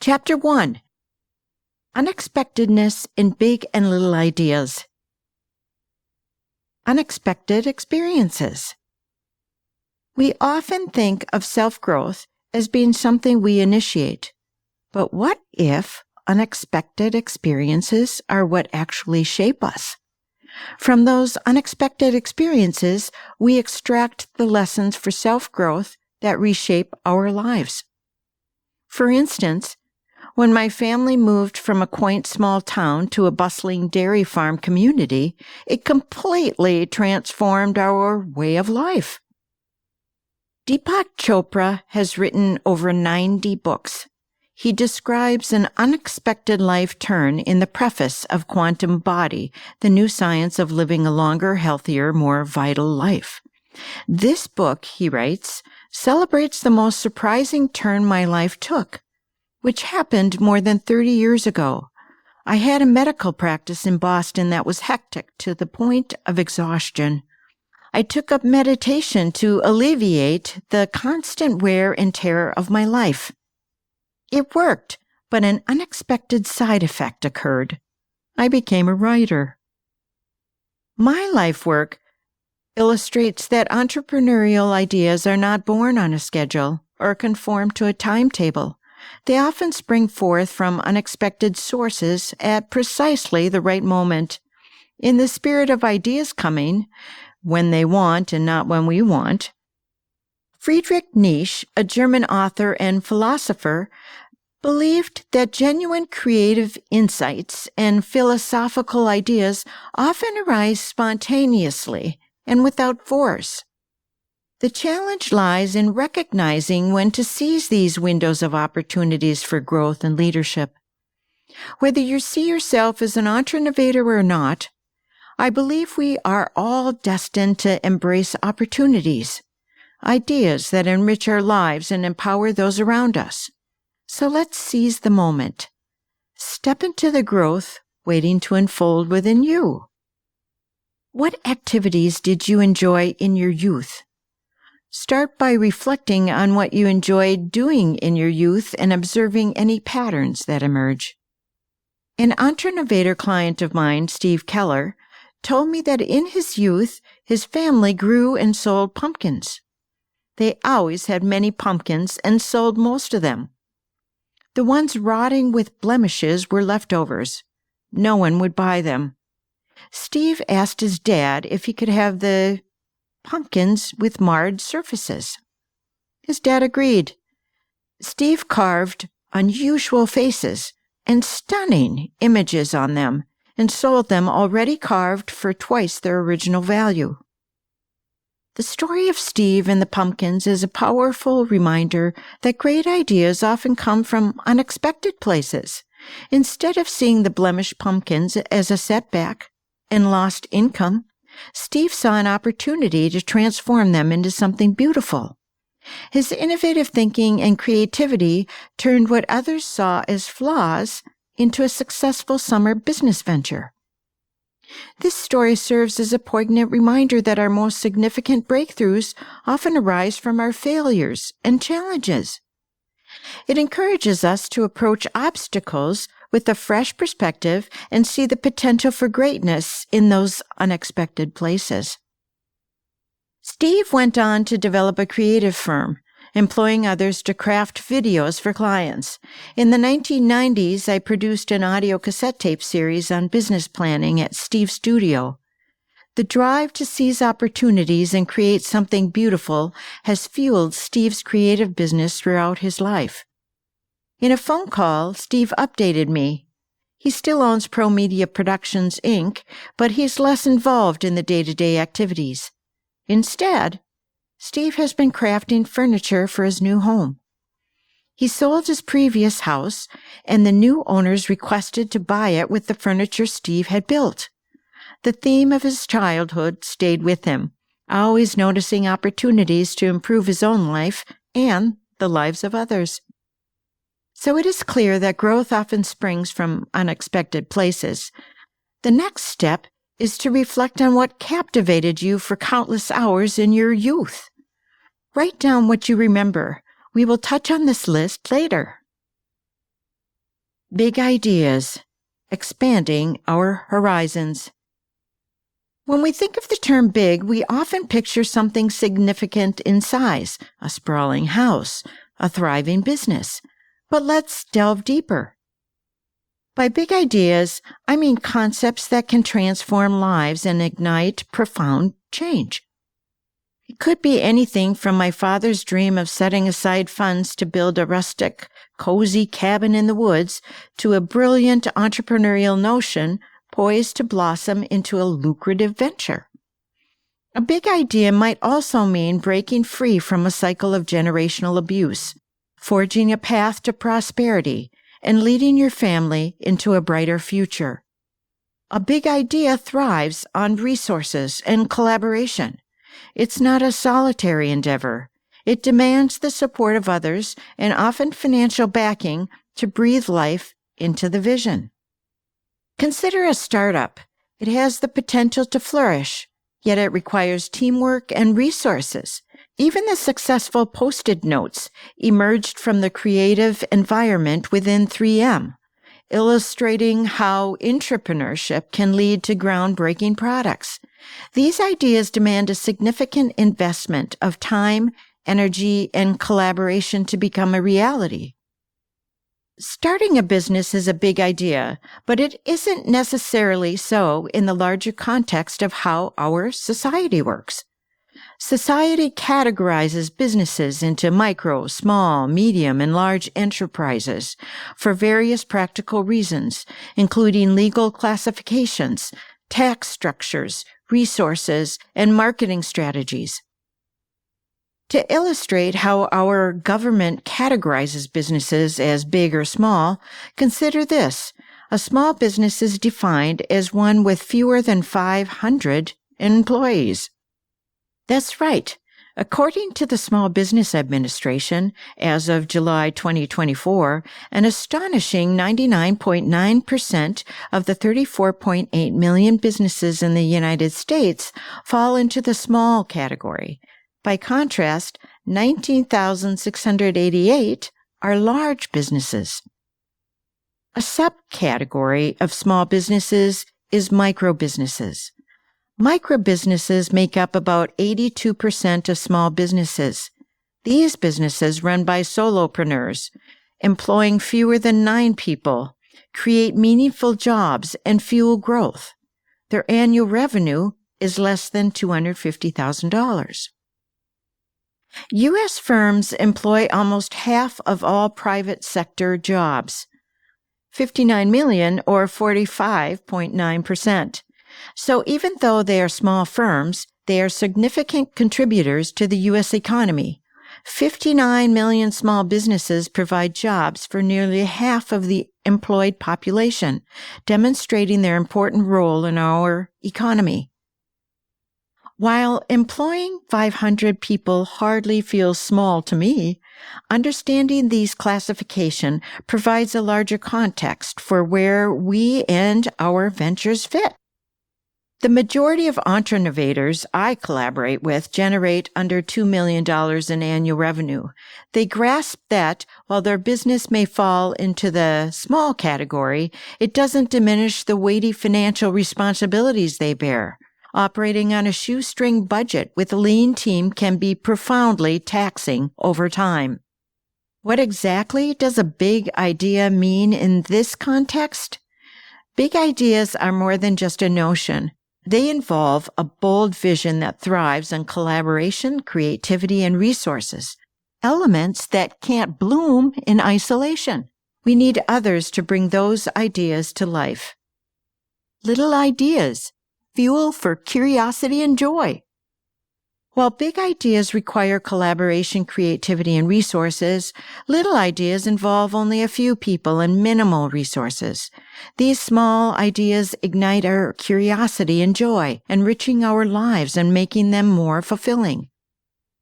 Chapter 1. Unexpectedness in Big and Little Ideas. Unexpected experiences. We often think of self-growth as being something we initiate. But what if unexpected experiences are what actually shape us? From those unexpected experiences, we extract the lessons for self-growth that reshape our lives. For instance, when my family moved from a quaint small town to a bustling dairy farm community, it completely transformed our way of life. Deepak Chopra has written over 90 books. He describes an unexpected life turn in the preface of Quantum Body, the new science of living a longer, healthier, more vital life. This book, he writes, celebrates the most surprising turn my life took, which happened more than 30 years ago. I had a medical practice in Boston that was hectic to the point of exhaustion. I took up meditation to alleviate the constant wear and tear of my life. It worked, but an unexpected side effect occurred. I became a writer. My life work illustrates that entrepreneurial ideas are not born on a schedule or conform to a timetable. They often spring forth from unexpected sources at precisely the right moment. In the spirit of ideas coming when they want and not when we want, Friedrich Nietzsche, a German author and philosopher, believed that genuine creative insights and philosophical ideas often arise spontaneously and without force. The challenge lies in recognizing when to seize these windows of opportunities for growth and leadership. Whether you see yourself as an entrepreneur or not, I believe we are all destined to embrace opportunities, ideas that enrich our lives and empower those around us. So let's seize the moment. Step into the growth waiting to unfold within you. What activities did you enjoy in your youth? Start by reflecting on what you enjoyed doing in your youth and observing any patterns that emerge. An entrepreneur client of mine, Steve Keller, told me that in his youth, his family grew and sold pumpkins. They always had many pumpkins and sold most of them. The ones rotting with blemishes were leftovers. No one would buy them. Steve asked his dad if he could have the pumpkins with marred surfaces. His dad agreed. Steve carved unusual faces and stunning images on them and sold them already carved for twice their original value. The story of Steve and the pumpkins is a powerful reminder that great ideas often come from unexpected places. Instead of seeing the blemished pumpkins as a setback and lost income, Steve saw an opportunity to transform them into something beautiful. His innovative thinking and creativity turned what others saw as flaws into a successful summer business venture. This story serves as a poignant reminder that our most significant breakthroughs often arise from our failures and challenges. It encourages us to approach obstacles with a fresh perspective and see the potential for greatness in those unexpected places. Steve went on to develop a creative firm, employing others to craft videos for clients. In the 1990s, I produced an audio cassette tape series on business planning at Steve's studio. The drive to seize opportunities and create something beautiful has fueled Steve's creative business throughout his life. In a phone call, Steve updated me. He still owns Pro Media Productions, Inc., but he's less involved in the day-to-day activities. Instead, Steve has been crafting furniture for his new home. He sold his previous house, and the new owners requested to buy it with the furniture Steve had built. The theme of his childhood stayed with him, always noticing opportunities to improve his own life and the lives of others. So it is clear that growth often springs from unexpected places. The next step is to reflect on what captivated you for countless hours in your youth. Write down what you remember. We will touch on this list later. Big ideas, expanding our horizons. When we think of the term big, we often picture something significant in size, a sprawling house, a thriving business. But let's delve deeper. By big ideas, I mean concepts that can transform lives and ignite profound change. It could be anything from my father's dream of setting aside funds to build a rustic, cozy cabin in the woods to a brilliant entrepreneurial notion poised to blossom into a lucrative venture. A big idea might also mean breaking free from a cycle of generational abuse, forging a path to prosperity, and leading your family into a brighter future. A big idea thrives on resources and collaboration. It's not a solitary endeavor. It demands the support of others and often financial backing to breathe life into the vision. Consider a startup. It has the potential to flourish, yet it requires teamwork and resources. Even the successful Post-it notes emerged from the creative environment within 3M, illustrating how entrepreneurship can lead to groundbreaking products. These ideas demand a significant investment of time, energy, and collaboration to become a reality. Starting a business is a big idea, but it isn't necessarily so in the larger context of how our society works. Society categorizes businesses into micro, small, medium, and large enterprises for various practical reasons, including legal classifications, tax structures, resources, and marketing strategies. To illustrate how our government categorizes businesses as big or small, consider this. A small business is defined as one with fewer than 500 employees. That's right. According to the Small Business Administration, as of July 2024, an astonishing 99.9% of the 34.8 million businesses in the United States fall into the small category. By contrast, 19,688 are large businesses. A subcategory of small businesses is micro businesses. Micro businesses make up about 82% of small businesses. These businesses, run by solopreneurs, employing fewer than 9 people, create meaningful jobs and fuel growth. Their annual revenue is less than $250,000. U.S. firms employ almost half of all private sector jobs, 59 million or 45.9%. So even though they are small firms, they are significant contributors to the U.S. economy. 59 million small businesses provide jobs for nearly half of the employed population, demonstrating their important role in our economy. While employing 500 people hardly feels small to me, understanding these classifications provides a larger context for where we and our ventures fit. The majority of entrepreneurs I collaborate with generate under $2 million in annual revenue. They grasp that while their business may fall into the small category, it doesn't diminish the weighty financial responsibilities they bear. Operating on a shoestring budget with a lean team can be profoundly taxing over time. What exactly does a big idea mean in this context? Big ideas are more than just a notion. They involve a bold vision that thrives on collaboration, creativity, and resources, elements that can't bloom in isolation. We need others to bring those ideas to life. Little ideas, fuel for curiosity and joy. While big ideas require collaboration, creativity, and resources, little ideas involve only a few people and minimal resources. These small ideas ignite our curiosity and joy, enriching our lives and making them more fulfilling.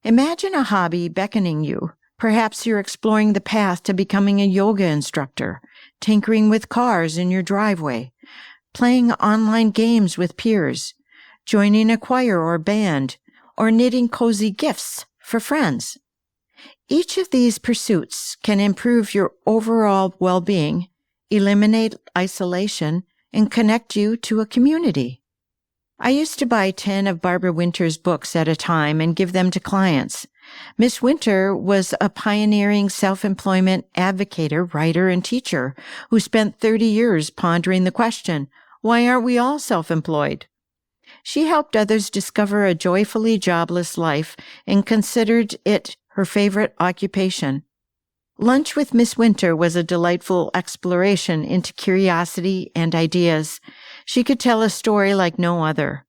Imagine a hobby beckoning you. Perhaps you're exploring the path to becoming a yoga instructor, tinkering with cars in your driveway, playing online games with peers, joining a choir or band, or knitting cozy gifts for friends. Each of these pursuits can improve your overall well-being eliminate isolation, and connect you to a community. I used to buy 10 of Barbara Winter's books at a time and give them to clients. Miss Winter was a pioneering self-employment advocator, writer, and teacher who spent 30 years pondering the question, why aren't we all self-employed? She helped others discover a joyfully jobless life and considered it her favorite occupation. Lunch with Miss Winter was a delightful exploration into curiosity and ideas. She could tell a story like no other.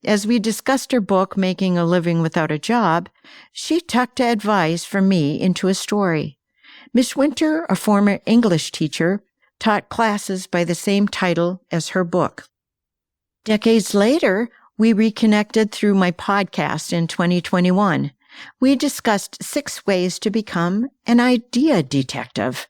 As we discussed her book, Making a Living Without a Job, she tucked advice from me into a story. Miss Winter, a former English teacher, taught classes by the same title as her book. Decades later, we reconnected through my podcast in 2021. We discussed 6 ways to become an idea detective.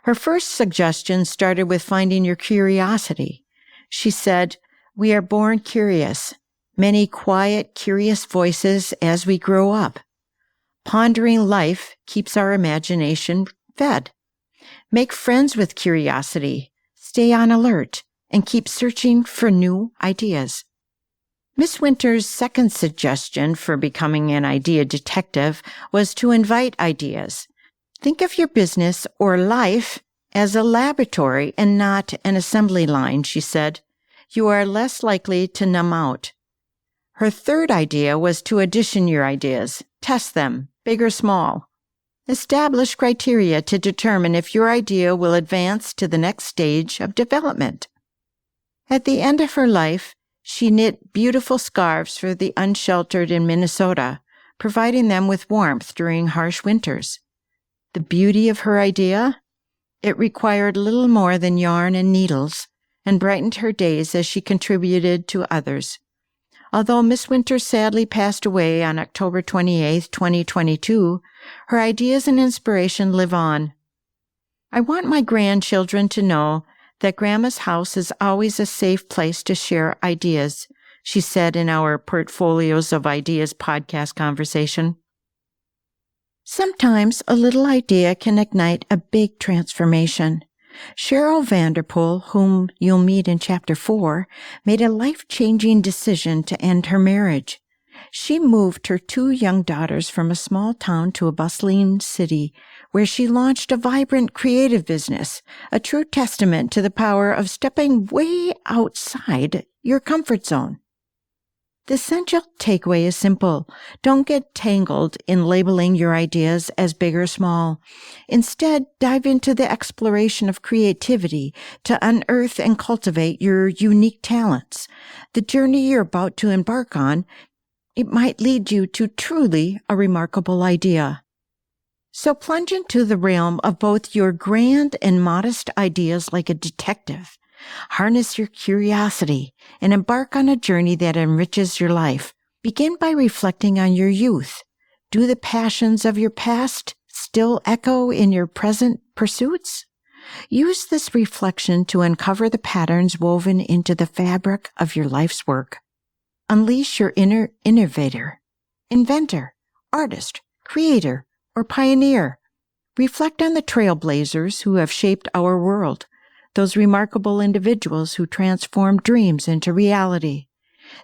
Her first suggestion started with finding your curiosity. She said, "We are born curious, many quiet, curious voices as we grow up. Pondering life keeps our imagination fed. Make friends with curiosity, stay on alert, and keep searching for new ideas." Miss Winter's second suggestion for becoming an idea detective was to invite ideas. Think of your business or life as a laboratory and not an assembly line, she said. You are less likely to numb out. Her third idea was to audition your ideas. Test them, big or small. Establish criteria to determine if your idea will advance to the next stage of development. At the end of her life, she knit beautiful scarves for the unsheltered in Minnesota, providing them with warmth during harsh winters. The beauty of her idea? It required little more than yarn and needles, and brightened her days as she contributed to others. Although Miss Winter sadly passed away on October 28, 2022, her ideas and inspiration live on. I want my grandchildren to know that Grandma's house is always a safe place to share ideas, she said in our Portfolios of Ideas podcast conversation. Sometimes a little idea can ignite a big transformation. Cheryl Vanderpool, whom you'll meet in Chapter 4, made a life-changing decision to end her marriage. She moved her 2 young daughters from a small town to a bustling city, where she launched a vibrant creative business, a true testament to the power of stepping way outside your comfort zone. The essential takeaway is simple. Don't get tangled in labeling your ideas as big or small. Instead, dive into the exploration of creativity to unearth and cultivate your unique talents. The journey you're about to embark on, it might lead you to truly a remarkable idea. So plunge into the realm of both your grand and modest ideas like a detective. Harness your curiosity and embark on a journey that enriches your life. Begin by reflecting on your youth. Do the passions of your past still echo in your present pursuits? Use this reflection to uncover the patterns woven into the fabric of your life's work. Unleash your inner innovator, inventor, artist, creator, or pioneer. Reflect on the trailblazers who have shaped our world, those remarkable individuals who transformed dreams into reality.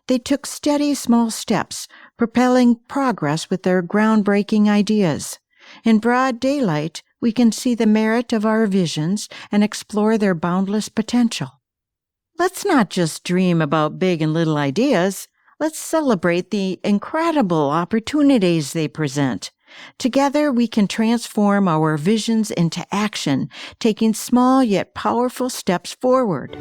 They took steady, small steps, propelling progress with their groundbreaking ideas. In broad daylight, we can see the merit of our visions and explore their boundless potential. Let's not just dream about big and little ideas. Let's celebrate the incredible opportunities they present. Together, we can transform our visions into action, taking small yet powerful steps forward.